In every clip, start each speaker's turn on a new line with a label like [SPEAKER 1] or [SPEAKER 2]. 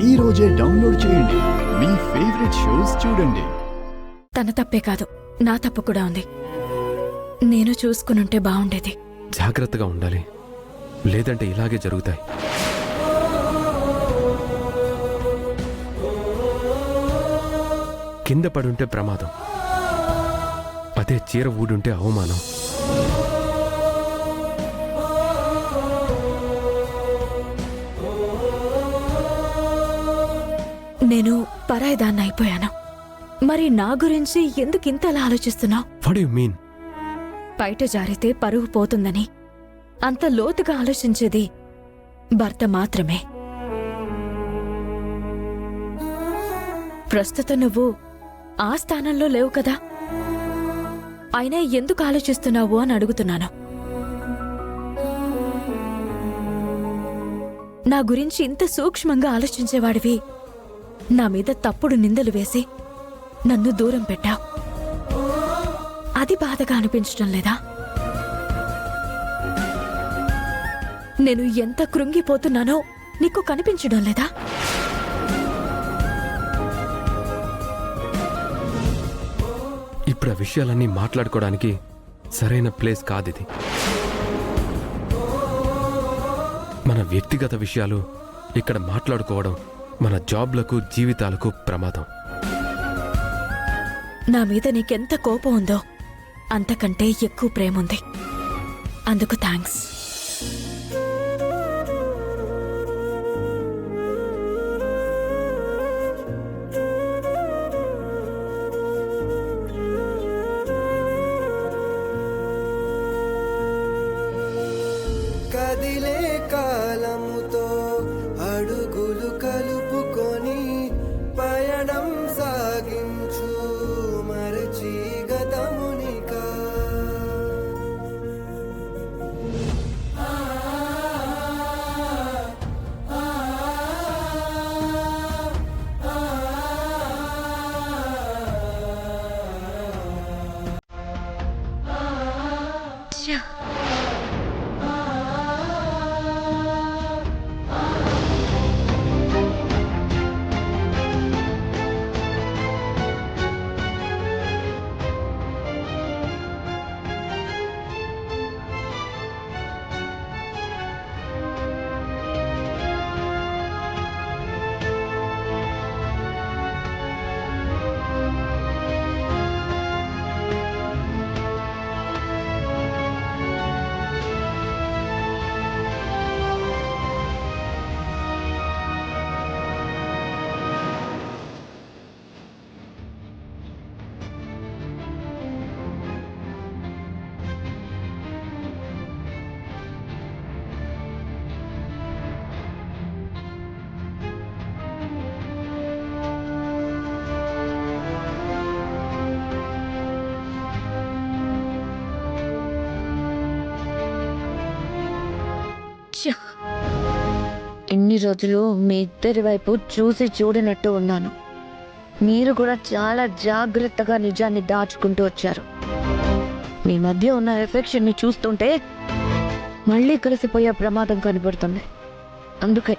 [SPEAKER 1] ఈ రోజే డౌన్లోడ్ చేయండి. మీ ఫేవరెట్ షోస్ చూడండి.
[SPEAKER 2] తన తప్పే కాదు, నా తప్పు కూడా ఉంది. నేను చూసుకునుంటే బాగుండేది.
[SPEAKER 3] జాగ్రత్తగా ఉండాలి, లేదంటే ఇలాగే జరుగుతాయి. కింద పడుంటే ప్రమాదం, అదే చీర ఊడుంటే అవమానం.
[SPEAKER 2] నేను పరాయిదాన్ని అయిపోయాను. మరి నా గురించి ఎందుకు ఇంతలా ఆలోచిస్తున్నావు?
[SPEAKER 3] What you mean?
[SPEAKER 2] బయట జారితే పరువు పోతుందని అంత లోతుగా ఆలోచించేది భర్త మాత్రమే. ప్రస్తుతం నువ్వు ఆ స్థానంలో లేవు కదా, అయినా ఎందుకు ఆలోచిస్తున్నావు అని అడుగుతున్నాను. నా గురించి ఇంత సూక్ష్మంగా ఆలోచించేవాడివి నా మీద తప్పుడు నిందలు వేసి నన్ను దూరం పెట్టావు. అది బాధగా అనిపించడం లేదా? నేను ఎంత కృంగిపోతున్నానో నీకు కనిపించడం లేదా?
[SPEAKER 3] ఇప్పుడు ఆ విషయాలన్నీ మాట్లాడుకోవడానికి సరైన ప్లేస్ కాదిది. మన వ్యక్తిగత విషయాలు ఇక్కడ మాట్లాడుకోవడం మన జాబ్లకు, జీవితాలకు ప్రమాదం.
[SPEAKER 2] నా మీద నీకెంత కోపం ఉందో అంతకంటే ఎక్కువ ప్రేమ ఉంది. అందుకు థ్యాంక్స్.
[SPEAKER 4] కదిలే కాలముతో అడుగులు కలుపుకొని పయనం సాగించు మరచి గతమునికా.
[SPEAKER 5] ఇన్ని రోజులు మీ ఇద్దరి వైపు చూసి చూడనట్టు ఉన్నాను. మీరు కూడా చాలా జాగ్రత్తగా నిజాన్ని దాచుకుంటూ వచ్చారు. మీ మధ్య ఉన్న ఎఫెక్షన్ని చూస్తుంటే మళ్ళీ కలిసిపోయే ప్రమాదం కనబడుతుంది. అందుకే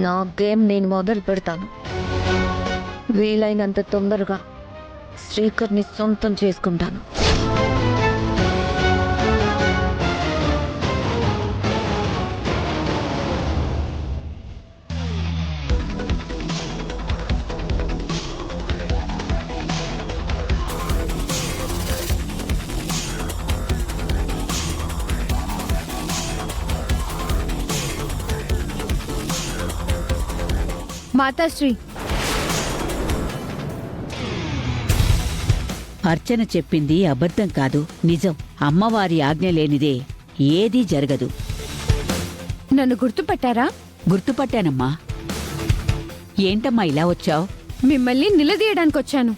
[SPEAKER 5] నా గేమ్ నేను మొదలు పెడతాను. వీలైనంత తొందరగా శ్రీకర్ని సొంతం చేసుకుంటాను.
[SPEAKER 6] మాతాశ్రీ,
[SPEAKER 7] అర్చన చెప్పింది అబద్ధం కాదు, నిజం. అమ్మవారి ఆజ్ఞ లేనిదే ఏదీ జరగదు.
[SPEAKER 6] నన్ను గుర్తుపట్టారా?
[SPEAKER 7] గుర్తుపట్టానమ్మా. ఏంటమ్మా ఇలా వచ్చావు?
[SPEAKER 6] మిమ్మల్ని నిలదీయడానికొచ్చాను.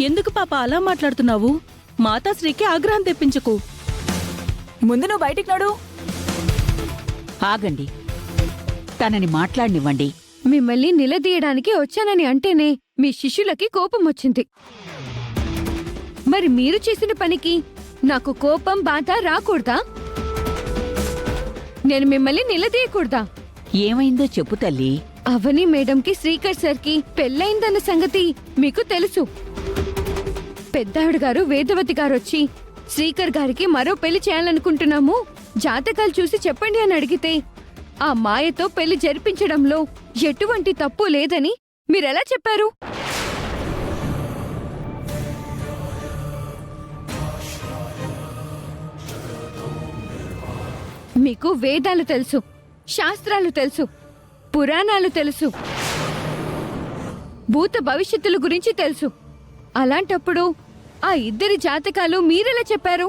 [SPEAKER 8] ఎందుకు పాప అలా మాట్లాడుతున్నావు? మాతాశ్రీకి ఆగ్రహం తెప్పించకు.
[SPEAKER 2] ముందు నువ్వు బయటికి నడు.
[SPEAKER 7] ఆగండి, తనని మాట్లాడనివ్వండి.
[SPEAKER 6] మిమ్మల్ని నిలదీయడానికి వచ్చానని అంటేనే మీ శిష్యులకి కోపం వచ్చింది. మరి మీరు చేసిన పనికి నాకు కోపం, బాధ రాకూడదా? నేను మిమ్మల్ని నిలదీయకూడదా?
[SPEAKER 7] ఏమైందో చెప్పు తల్లి.
[SPEAKER 6] అవని మేడంకి శ్రీకర్ సార్కి పెళ్ళైందన్న సంగతి మీకు తెలుసు. పెద్దావిడ గారు వేదవతి గారొచ్చి శ్రీకర్ గారికి మరో పెళ్లి చేయాలనుకుంటున్నాము, జాతకాలు చూసి చెప్పండి అని అడిగితే ఆ మాయతో పెళ్లి జరిపించడంలో ఎటువంటి తప్పు లేదని మీరెలా చెప్పారు? మీకు వేదాలు తెలుసు, శాస్త్రాలు తెలుసు, పురాణాలు తెలుసు, భూత భవిష్యత్తుల గురించి తెలుసు. అలాంటప్పుడు ఆ ఇద్దరి జాతకాలు మీరెలా చెప్పారు?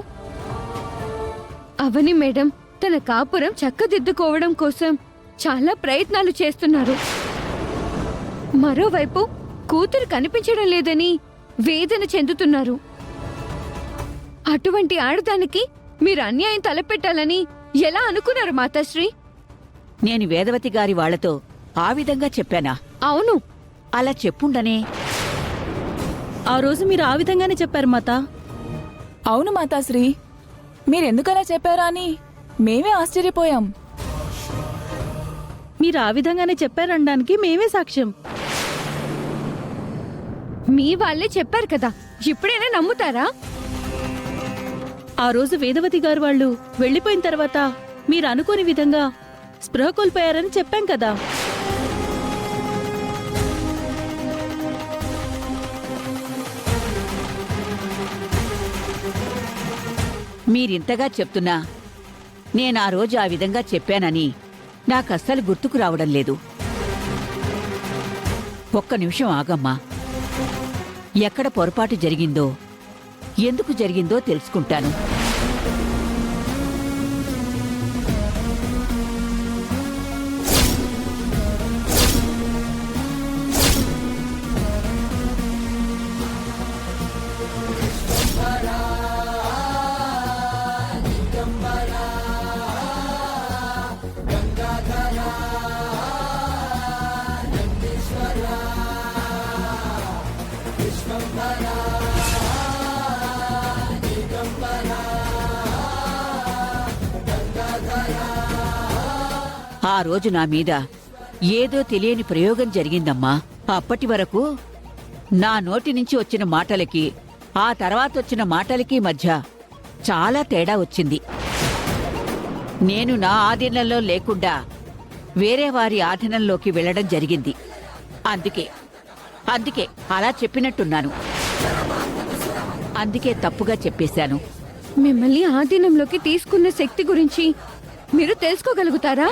[SPEAKER 6] అవని మేడం తన కాపురం చక్కదిద్దుకోవడం కోసం చాలా ప్రయత్నాలు చేస్తున్నారు. మరోవైపు కూతురు కనిపించడం లేదని వేదన చెందుతున్నారు. అటువంటి ఆడదానికి మీరు అన్యాయం తలపెట్టాలని ఎలా అనుకున్నారు మాతాశ్రీ?
[SPEAKER 7] నేను వేదవతి గారి వాళ్లతో ఆ విధంగా చెప్పానా?
[SPEAKER 6] అవును,
[SPEAKER 7] అలా చెప్పుండనే.
[SPEAKER 8] ఆ రోజు మీరు ఆ విధంగానే చెప్పారు మాతా.
[SPEAKER 9] అవును మాతాశ్రీ, మీరెందుకలా చెప్పారా అని మేమే ఆశ్చర్యపోయాం.
[SPEAKER 8] మీరు ఆ విధంగానే చెప్పారనడానికి మేమే సాక్ష్యం.
[SPEAKER 6] మీ వాళ్ళే చెప్పారు కదా, ఇప్పుడైనా నమ్ముతారా?
[SPEAKER 8] ఆ రోజు వేదవతి గారు వాళ్ళు వెళ్లిపోయిన తర్వాత మీరు అనుకోని విధంగా స్పృహ కోల్పోయారని చెప్పాం కదా.
[SPEAKER 7] మీరింతగా చెప్తున్నా నేనా రోజు ఆ విధంగా చెప్పానని నాకస్సలు గుర్తుకు రావడం లేదు. ఒక్క నిమిషం ఆగమ్మా. ఎక్కడ పొరపాటు జరిగిందో, ఎందుకు జరిగిందో తెలుసుకుంటాను. ఆ రోజు నా మీద ఏదో తెలియని ప్రయోగం జరిగిందమ్మా. అప్పటి వరకు నా నోటి నుంచి వచ్చిన మాటలకి ఆ తర్వాతొచ్చిన మాటలకి మధ్య చాలా తేడా వచ్చింది. నేను నా ఆధీనంలో లేకుండా వేరే వారి ఆధీనంలోకి వెళ్లడం జరిగింది. అందుకే అలా చెప్పినట్టున్నాను. అందుకే తప్పుగా చెప్పేశాను.
[SPEAKER 6] మిమ్మల్ని ఆధీనంలోకి తీసుకున్న శక్తి గురించి మీరు తెలుసుకోగలుగుతారా?